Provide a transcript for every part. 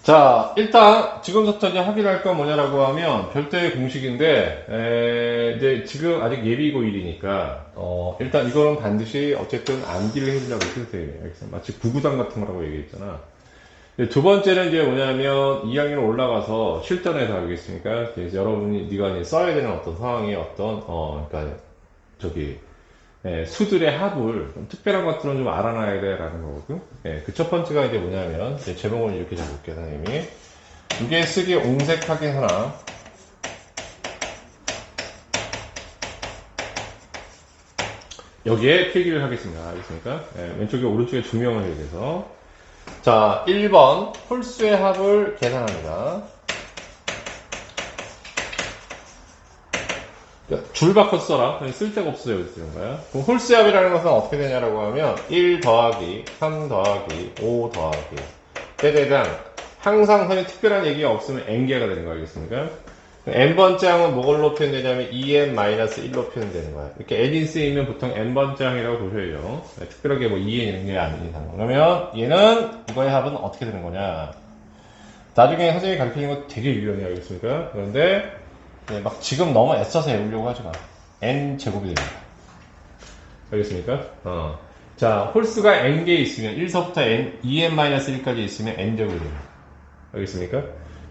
자, 일단 지금부터 이제 확인할 건 뭐냐라고 하면 별도의 공식인데 이제 지금 아직 예비고1이니까 일단 이거는 반드시 어쨌든 암기를 해주려고 선생님이 마치 구구단 같은 거라고 얘기했잖아. 두 번째는 이제 뭐냐면 2학년 올라가서 실전에서 하겠습니까? 그래서 여러분이 네가 이제 써야 되는 어떤 상황의 어떤 그러니까 저기 수들의 합을 좀 특별한 것들은 좀 알아놔야 돼라는 거거든. 그 첫 번째가 이제 뭐냐면 제목을 이렇게 잡을게요, 선생님이. 이게 쓰기 옹색하게 하나. 여기에 필기를 하겠습니다. 알겠습니까? 왼쪽에 오른쪽에 증명을 해야 돼서. 자, 1번 홀수의 합을 계산합니다. 줄 바꿔 써라. 쓸데가 없어요. 여기 쓰는 거야. 그럼 홀수합이라는 것은 어떻게 되냐라고 하면 1 더하기 3 더하기 5 더하기 때대당 항상 선생님 특별한 얘기가 없으면 n개가 되는 거 알겠습니까? n번째 항은 뭐걸로 표현되냐면 2n-1로 표현되는 거야. 이렇게 n이 쓰이면 보통 n번째 항이라고 보셔요. 특별하게 뭐 2n 이런 게 아닌 이상. 그러면 얘는 이거의 합은 어떻게 되는 거냐? 나중에 선생님이 가르치는 거 되게 유용해요. 알겠습니까? 그런데 막 지금 너무 애써서 외우려고 하지 마. n 제곱이 됩니다. 알겠습니까? 자, 홀수가 n개 있으면 1서부터 n, 2n-1까지 있으면 n 제곱이 됩니다. 알겠습니까?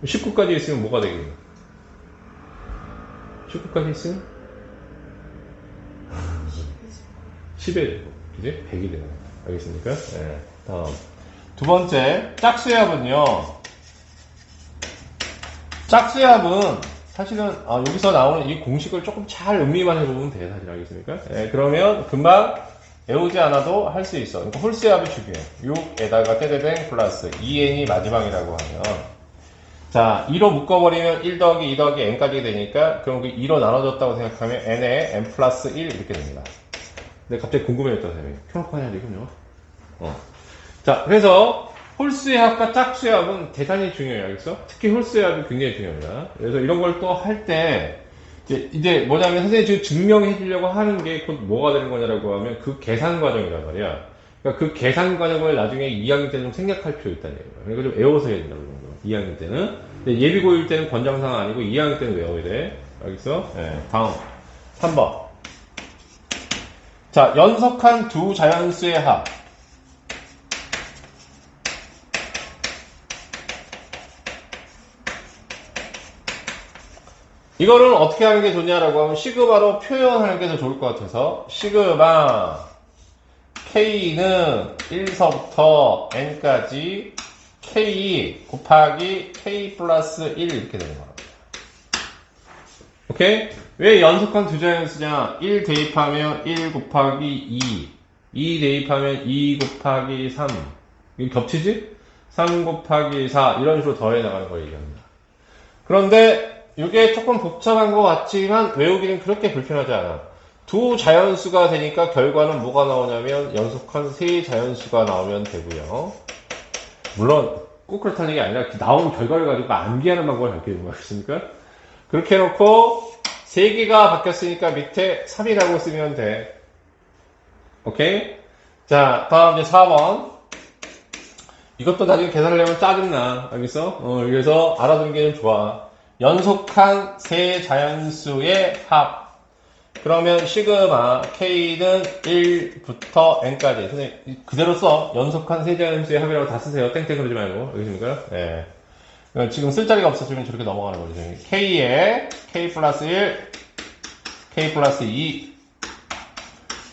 19까지 있으면 뭐가 되겠냐? 19까지 있으면 10의 제곱, 그지? 100이 되는 거야. 알겠습니까? 네. 다음. 두 번째, 짝수의 합은요. 짝수의 합은 사실은 여기서 나오는 이 공식을 조금 잘 음미만 해보면 돼요. 사실 알겠습니까? 그러면 금방 외우지 않아도 할 수 있어. 그러니까 홀수의 합이 중요해. 6에다가 때대뱅 플러스 2n이 마지막이라고 하면 자 2로 묶어버리면 1 더하기 2 더하기 n까지 되니까 그럼 그 2로 나눠졌다고 생각하면 n에 n 플러스 1 이렇게 됩니다. 근데 갑자기 궁금해졌다 쌤이. 켜놓고 하냐 지금요? 자 그래서 홀수의 합과 짝수의 합은 대단히 중요해요. 알겠어? 특히 홀수의 합이 굉장히 중요합니다. 그래서 이런 걸 또 할 때, 이제 뭐냐면 선생님이 지금 증명해 주려고 하는 게 곧 뭐가 되는 거냐라고 하면 그 계산 과정이란 말이야. 그러니까 그 계산 과정을 나중에 2학년 때는 좀 생략할 필요 있다는 얘기예요. 그러니까 좀 외워서 해야 된다고, 2학년 때는. 예비고일 때는 권장사항 아니고 2학년 때는 외워야 돼. 알겠어? 다음. 3번. 자, 연속한 두 자연수의 합. 이거를 어떻게 하는 게 좋냐라고 하면 시그마로 표현하는 게 더 좋을 것 같아서 시그마 K는 1서부터 N까지 K 곱하기 K 플러스 1 이렇게 되는 거야. 오케이? 왜 연속한 두 자연수냐? 1 대입하면 1 곱하기 2 대입하면 2 곱하기 3 이게 겹치지? 3 곱하기 4 이런 식으로 더해 나가는 걸 얘기합니다. 그런데 이게 조금 복잡한 것 같지만 외우기는 그렇게 불편하지 않아. 두 자연수가 되니까 결과는 뭐가 나오냐면 연속한 세 자연수가 나오면 되고요. 물론 꼭 그렇다는 게 아니라 나온 결과를 가지고 암기하는 방법을 가르쳐주는 거겠습니까? 그렇게 해놓고 세 개가 바뀌었으니까 밑에 3이라고 쓰면 돼. 오케이? 자, 다음 이제 4번. 이것도 나중에 계산하려면 짜증나. 알겠어? 그래서 알아두는 게 좀 좋아. 연속한 세 자연수의 합. 그러면 시그마 K는 1부터 N까지. 선생님, 그대로 써. 연속한 세 자연수의 합이라고 다 쓰세요. 땡땡 그러지 말고. 알겠습니까? 예. 지금 쓸 자리가 없었으면 저렇게 넘어가는 거죠. K에 K 플러스 1, K 플러스 2.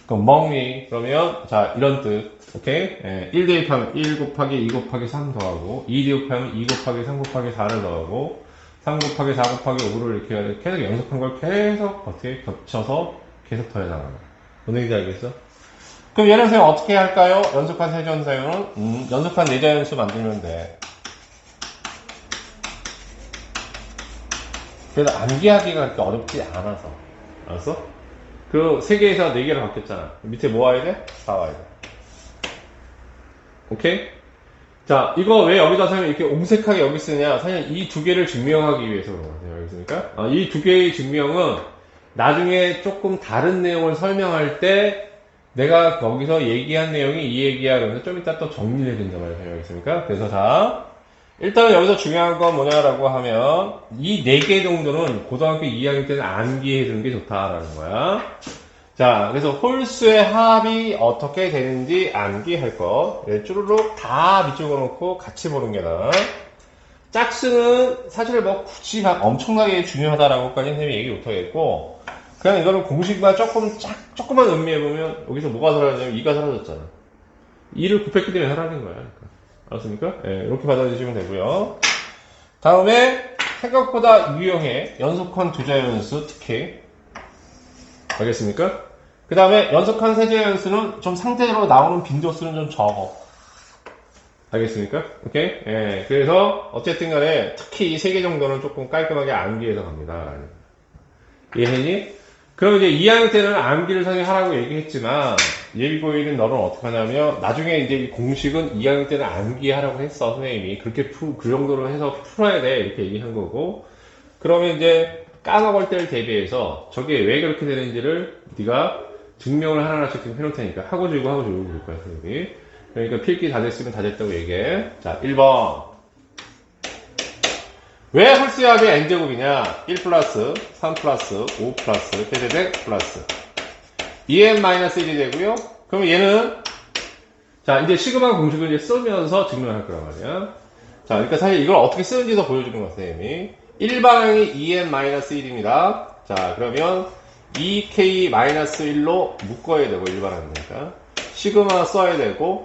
그럼 멍미. 그러면, 자, 이런 뜻. 오케이? 1 대입하면 1 곱하기 2 곱하기 3 더하고, 2 대입하면 2 곱하기 3 곱하기 4를 더하고, 3 곱하기 4 곱하기 5를 이렇게 계속 연속한 걸 계속 어떻게 겹쳐서 계속 더해 나가는 거야. 뭔 얘기인지 알겠어? 그럼 얘는 선생님 어떻게 할까요? 연속한 세자연수는 연속한 네자연수 만들면 돼. 그래서 암기하기가 그렇게 어렵지 않아서. 알았어? 그 3개에서 4개로 바뀌었잖아. 밑에 뭐 와야 돼? 4 와야 돼. 오케이? 자, 이거 왜 여기다 사면 이렇게 옹색하게 여기 쓰냐? 사실 이 두 개를 증명하기 위해서 그런 것 같아요. 알겠습니까? 이 두 개의 증명은 나중에 조금 다른 내용을 설명할 때 내가 거기서 얘기한 내용이 이 얘기야. 그러면서 좀 이따 또 정리를 해준단 말이에요. 알겠습니까? 그래서 자, 일단 여기서 중요한 건 뭐냐라고 하면 이 4개 정도는 고등학교 2학년 때는 암기해 두는 게 좋다라는 거야. 자, 그래서 홀수의 합이 어떻게 되는지 암기할 거. 쭈루룩 다 밑줄거 놓고 같이 보는 게 나아. 짝수는 사실 뭐 굳이 막 엄청나게 중요하다라고까지 선생님이 얘기 못하겠고, 그냥 이거는 공식만 조금만 음미해보면 여기서 뭐가 사라졌냐면 2가 사라졌잖아. 2를 곱했기 때문에 사라진 거야. 알았습니까? 예, 이렇게 받아주시면 되고요. 다음에 생각보다 유용해. 연속한 두자연수 특히. 알겠습니까? 그 다음에 연속한 세자연수는 좀 상대적으로 나오는 빈도수는 좀 적어. 알겠습니까? 오케이? 예, 그래서 어쨌든 간에 특히 이 3개 정도는 조금 깔끔하게 암기해서 갑니다. 이해했니? 그럼 이제 2학년 때는 암기를 선생님이 하라고 얘기했지만 예비고일은 너는 어떻게 하냐면 나중에 이제 이 공식은 2학년 때는 암기하라고 했어 선생님이 그렇게 그 정도로 해서 풀어야 돼 이렇게 얘기한 거고 그러면 이제 까먹을 때를 대비해서 저게 왜 그렇게 되는지를 네가 증명을 하나씩 지금 해놓을 테니까 하고 주고 볼 거야 선생님이 그러니까 필기 다 됐으면 다 됐다고 얘기해. 자 1번 왜 홀수의 합이 n제곱이냐? 1 플러스 3 플러스 5 플러스 빼대대 플러스 2n-1이 되고요. 그럼 얘는 자 이제 시그마 공식을 이제 쓰면서 증명할 거란 말이야. 자 그러니까 사실 이걸 어떻게 쓰는지도 보여주는 거야 선생님이. 1반항이 2n-1입니다. 자 그러면 2k-1로 묶어야 되고 1반항이니까 시그마 써야 되고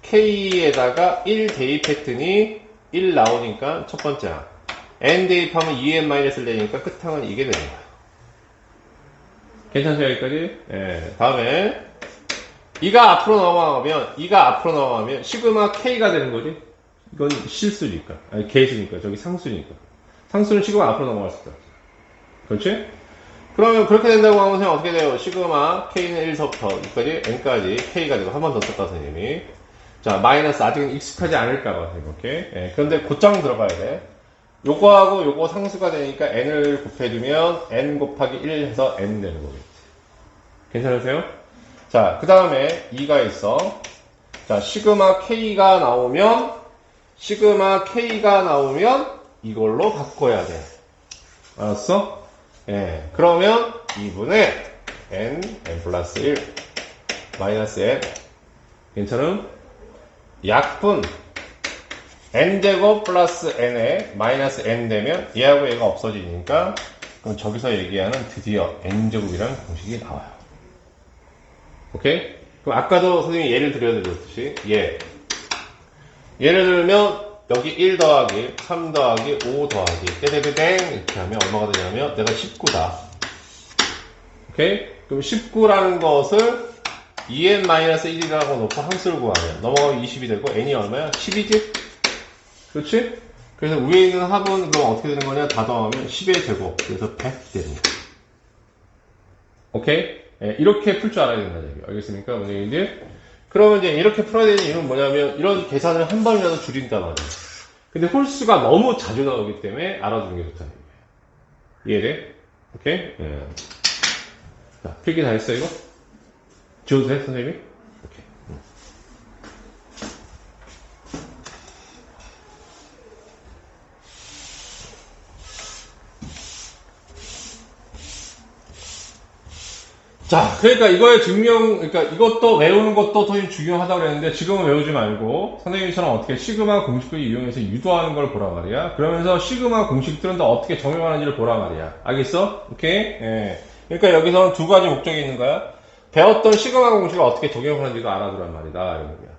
k에다가 1 대입했더니 1 나오니까 첫 번째 항 n 대입하면 2n-를 내니까 끝항은 이게 되는 거야. 괜찮죠 여기까지? 예. 다음에 2가 앞으로 넘어가면 시그마 k가 되는 거지. 이건 실수니까 아니 개수니까 저기 상수니까 상수는 시그마 앞으로 넘어갈 수 있다. 그렇지? 그러면 그렇게 된다고 하면 선생님 어떻게 돼요? 시그마 k는 1서부터 여기까지 n까지 k가 되고 한 번 더 썼다 선생님이. 자 마이너스 아직은 익숙하지 않을까봐 이렇게. 예. 그런데 곧장 들어가야 돼. 요거하고 요거 상수가 되니까 n을 곱해주면 n 곱하기 1 해서 n 되는 거겠지. 괜찮으세요? 자, 그 다음에 2가 있어. 자, 시그마 k가 나오면 이걸로 바꿔야 돼. 알았어? 예. 그러면 2분의 n 플러스 1 마이너스 n 괜찮음? 약분 n제곱 플러스 n에 마이너스 n 되면 얘하고 얘가 없어지니까 그럼 저기서 얘기하는 드디어 n제곱이라는 공식이 나와요. 오케이? 그럼 아까도 선생님이 예를 들어드렸듯이 예를 들면 여기 1 더하기 3 더하기 5 더하기 떼떼떼땡 이렇게 하면 얼마가 되냐면 내가 19다. 오케이? 그럼 19라는 것을 2n-1이라고 놓고 함수를 구하면 넘어가면 20이 되고 n이 얼마야? 10이지? 그렇지? 그래서 위에 있는 합은 그럼 어떻게 되는 거냐? 다 더하면 10의 제곱. 그래서 100 되는 거야. 오케이? 예, 이렇게 풀 줄 알아야 된다는 얘기. 알겠습니까? 선생님들? 그러면 이제 이렇게 풀어야 되는 이유는 뭐냐면 이런 계산을 한 번이라도 줄인단 말이야. 근데 홀수가 너무 자주 나오기 때문에 알아두는 게 좋다는 얘기야. 이해돼? 오케이? 예. 자, 필기 다 했어, 이거? 지워도 돼, 선생님이? 자, 그러니까 이거의 그러니까 이것도 외우는 것도 더 중요하다고 그랬는데 지금은 외우지 말고 선생님처럼 어떻게 시그마 공식을 이용해서 유도하는 걸 보라 말이야. 그러면서 시그마 공식들은 또 어떻게 적용하는지를 보라 말이야. 알겠어? 오케이? 예. 그러니까 여기서는 두 가지 목적이 있는 거야. 배웠던 시그마 공식을 어떻게 적용하는지도 알아두란 말이다. 이런 거야.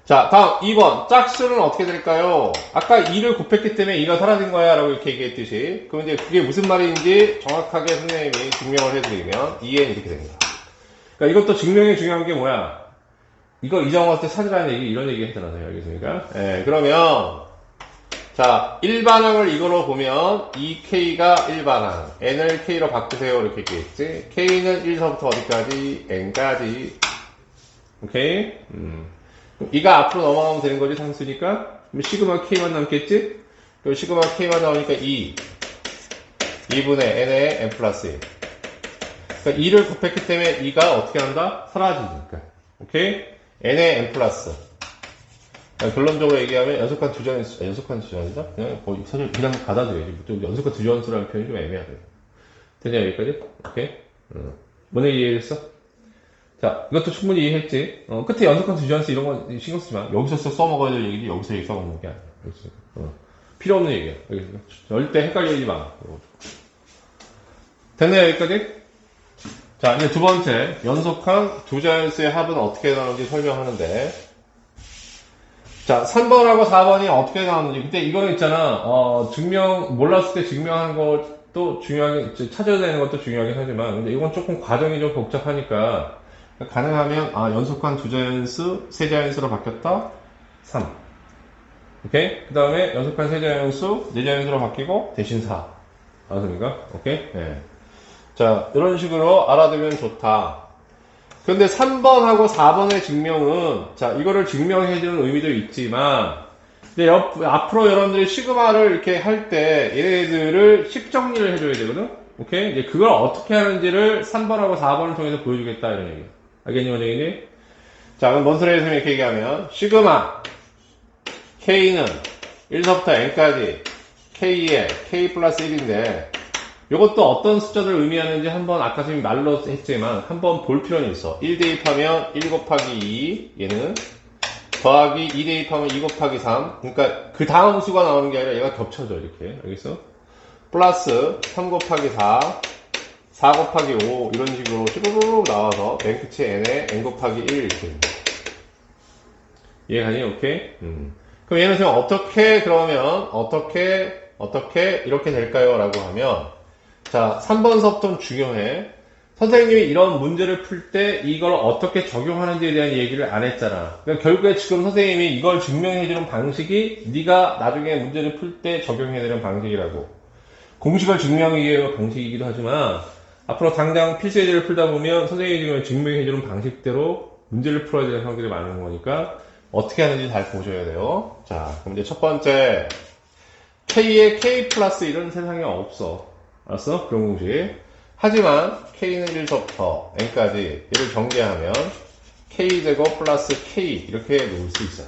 자, 다음 2번. 짝수는 어떻게 될까요? 아까 2를 곱했기 때문에 2가 사라진 거야 라고 이렇게 얘기했듯이 그럼 이제 그게 무슨 말인지 정확하게 선생님이 증명을 해드리면 2n 이렇게 됩니다. 그러니까 이것도 증명이 중요한 게 뭐야? 이거 이정화 때 찾으라는 얘기 이런 얘기 했잖아요. 알겠습니까? 예, 그러면 자 1반항을 이거로 보면 2k가 1반항 n을 k로 바꾸세요 이렇게 얘기했지. k는 1서부터 어디까지? n까지. 오케이? 2가 앞으로 넘어가면 되는 거지, 상수니까. 그럼 시그마 k만 남겠지? 그리고 시그마 k만 나오니까 2분의 n에 n 플러스 1. 그러니까 2를 곱했기 때문에 2가 어떻게 한다? 사라지니까. 오케이? n에 n 플러스. 결론적으로 얘기하면 연속한 두자연수, 연속한 두자연수다? 그냥 거의 사실 그냥 받아들여야지. 좀 연속한 두자연수라는 표현이 좀 애매하네. 되냐, 여기까지? 오케이? 뭔 얘기 이해했어? 자, 이것도 충분히 이해했지? 끝에 연속한 두자연수 이런 건 신경 쓰지 마. 여기서 써먹어야 될 얘기지, 여기서 써먹는 게 아니야. 필요 없는 얘기야. 절대 헷갈리지 마. 됐나요, 여기까지? 자, 이제 두 번째. 연속한 두자연수의 합은 어떻게 나오는지 설명하는데. 자, 3번하고 4번이 어떻게 나오는지. 근데 이거는 있잖아, 몰랐을 때 증명하는 것도 중요하게, 찾아야 되는 것도 중요하긴 하지만, 근데 이건 조금 과정이 좀 복잡하니까, 가능하면, 연속한 두자연수, 세자연수로 바뀌었다? 3. 오케이? 그 다음에 연속한 세자연수, 네자연수로 바뀌고, 대신 4. 알았습니까? 오케이? 네. 자, 이런 식으로 알아두면 좋다. 근데 3번하고 4번의 증명은, 자, 이거를 증명해주는 의미도 있지만, 근데 앞으로 여러분들이 시그마를 이렇게 할 때, 얘네들을 식정리를 해줘야 되거든? 오케이? 이제 그걸 어떻게 하는지를 3번하고 4번을 통해서 보여주겠다, 이런 얘기. 알겠니, 뭔 얘기니? 자, 그럼 뭔 소리에서 이렇게 얘기하면, 시그마, K는 1서부터 N까지, K에 K 플러스 1인데, 이것도 어떤 숫자를 의미하는지 한번 아까 선생님이 말로 했지만 한번 볼 필요는 있어. 1 대입하면 1 곱하기 2 얘는 더하기 2 대입하면 2 곱하기 3 그러니까 그 다음 수가 나오는 게 아니라 얘가 겹쳐져 이렇게 알겠어? 플러스 3 곱하기 4 4 곱하기 5 이런 식으로 쭈루루루 나와서 맨 끝에 n에 n 곱하기 1 이렇게 됩니다. 이해가니? 오케이? 그럼 얘는 지금 어떻게 그러면 어떻게 이렇게 될까요? 라고 하면 자, 3번서부터는 중요해. 선생님이 이런 문제를 풀 때 이걸 어떻게 적용하는지에 대한 얘기를 안 했잖아. 그러니까 결국에 지금 선생님이 이걸 증명해주는 방식이 네가 나중에 문제를 풀 때 적용해야 되는 방식이라고. 공식을 증명하기 위한 방식이기도 하지만 앞으로 당장 필수예제를 풀다 보면 선생님이 지금 증명해주는 방식대로 문제를 풀어야 되는 상황들이 많은 거니까 어떻게 하는지 잘 보셔야 돼요. 자, 그럼 이제 첫 번째 K에 K 플러스 1은 세상에 없어. 알았어? 그런 공식. 하지만 K는 1서부터 N까지 얘를 전개하면 K제곱 플러스 K 이렇게 놓을 수 있어요.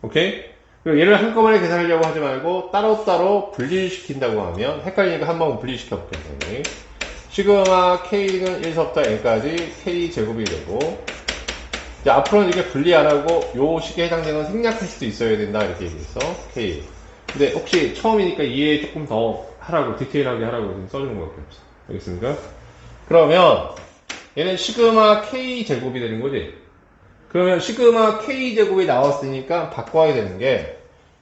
오케이? 그리고 얘를 한꺼번에 계산하려고 하지 말고 따로따로 분리시킨다고 하면 헷갈리니까 한번 분리시켜 볼게요. 시그마 K는 1서부터 N까지 K제곱이 되고 이제 앞으로는 이렇게 분리 안 하고 요 식에 해당되는 생략할 수도 있어야 된다 이렇게 얘기했어. K. 근데 혹시 처음이니까 이해 조금 더 하라고, 디테일하게 하라고 지금 써주는 것밖에 없어. 알겠습니까? 그러면 얘는 시그마 K 제곱이 되는 거지? 그러면 시그마 K 제곱이 나왔으니까 바꿔야 되는 게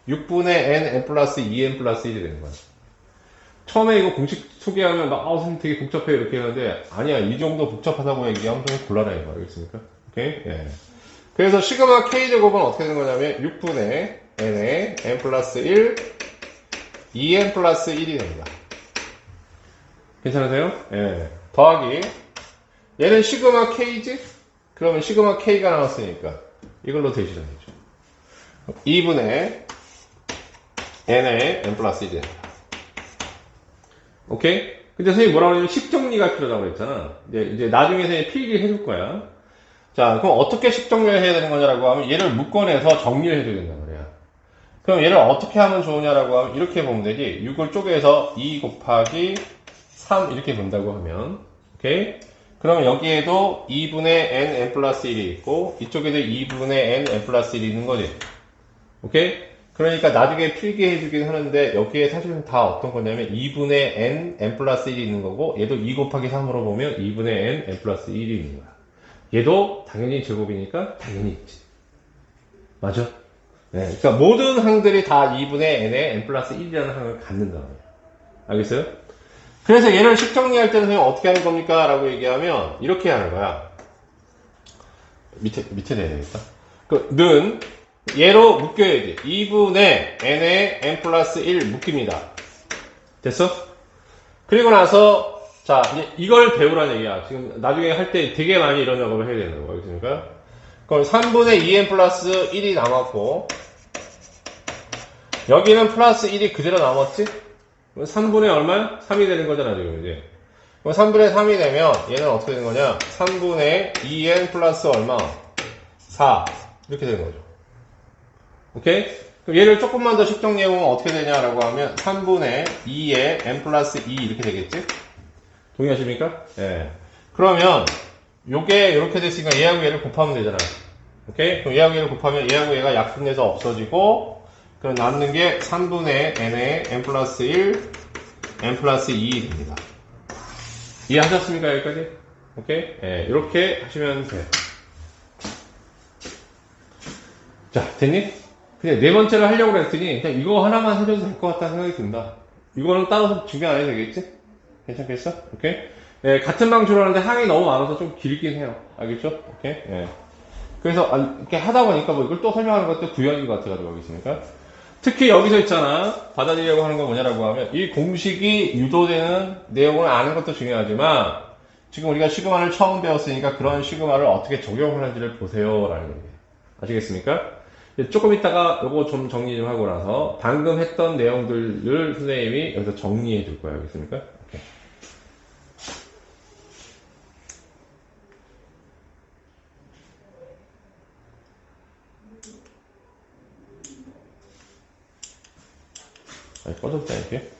6분의 N 플러스 2N 플러스 1이 되는 거야. 처음에 이거 공식 소개하면 막, 선생님 되게 복잡해 이렇게 하는데 아니야, 이 정도 복잡하다고 얘기하면 좀 곤란해. 알겠습니까? 오케이? 예. 그래서 시그마 K 제곱은 어떻게 되는 거냐면 6분의 N에 N 플러스 1 2n 플러스 1이 됩니다. 괜찮으세요? 예. 더하기 얘는 시그마 K지? 그러면 시그마 K가 나왔으니까 이걸로 대신하죠. 2분의 N에 N 플러스 1이 됩니다. 오케이? 근데 선생님 뭐라고 하냐면 식정리가 필요하다고 했잖아. 이제 나중에 선생님 필기 해줄 거야. 자, 그럼 어떻게 식정리를 해야 되는 거냐라고 하면 얘를 묶어내서 정리를 해줘야 된단 말이야. 그럼 얘를 어떻게 하면 좋으냐라고 하면 이렇게 보면 되지. 6을 쪼개서 2 곱하기 3 이렇게 본다고 하면 오케이? 그럼 여기에도 2분의 n 플러스 1이 있고 이쪽에도 2분의 n 플러스 1이 있는 거지. 오케이? 그러니까 나중에 필기해 주긴 하는데 여기에 사실은 다 어떤 거냐면 2분의 n 플러스 1이 있는 거고 얘도 2 곱하기 3으로 보면 2분의 n 플러스 1이 있는 거야. 얘도 당연히 제곱이니까 당연히 있지. 맞아? 네, 그러니까 모든 항들이 다 2분의 n에 n 플러스 1이라는 항을 갖는다. 알겠어요? 그래서 얘를 식정리할 때는 어떻게 하는 겁니까? 라고 얘기하면 이렇게 하는 거야. 밑에 내야 되겠다. 는 얘로 묶여야지. 2분의 n에 n 플러스 1 묶입니다. 됐어? 그리고 나서 자 이제 이걸 배우라는 얘기야. 지금 나중에 할 때 되게 많이 이런 작업을 해야 되는 거 알겠습니까? 그럼 3분의 2n 플러스 1이 남았고 여기는 플러스 1이 그대로 남았지? 3분의 얼마? 3이 되는 거잖아 지금 이제. 그럼 3분의 3이 되면 얘는 어떻게 되는 거냐? 3분의 2n 플러스 얼마? 4 이렇게 되는 거죠. 오케이? 그럼 얘를 조금만 더 식정리해보면 어떻게 되냐라고 하면 3분의 2에 n 플러스 2 이렇게 되겠지? 동의하십니까? 예. 그러면 요게 이렇게 됐으니까 얘하고 얘를 곱하면 되잖아. 오케이? 그럼 얘하고 얘를 곱하면 얘하고 얘가 약분돼서 없어지고 그럼 남는 게 3분의 n에 n 플러스 1, n 플러스 2 됩니다. 이해하셨습니까? 여기까지? 오케이? 예, 이렇게 하시면 돼. 자, 됐니? 그냥 네 번째를 하려고 그랬더니 그냥 이거 하나만 해줘도 될 것 같다는 생각이 든다. 이거는 따로 증명 안 해도 되겠지? 괜찮겠어? 오케이? 예, 같은 방식으로 하는데 항이 너무 많아서 좀 길긴 해요. 알겠죠? 오케이? 예. 그래서 이렇게 하다 보니까 뭐 이걸 또 설명하는 것도 구형인 것 같아가지고 여기 있으니까. 특히 여기서 있잖아. 받아들이려고 하는 건 뭐냐라고 하면 이 공식이 유도되는 내용을 아는 것도 중요하지만 지금 우리가 시그마를 처음 배웠으니까 그런 시그마를 어떻게 적용하는지를 보세요라는 얘기예요. 아시겠습니까? 조금 있다가 요거 좀 정리 좀 하고 나서 방금 했던 내용들을 선생님이 여기서 정리해 줄 거예요. 알겠습니까? 오케이. 꺼졌다, 이렇게.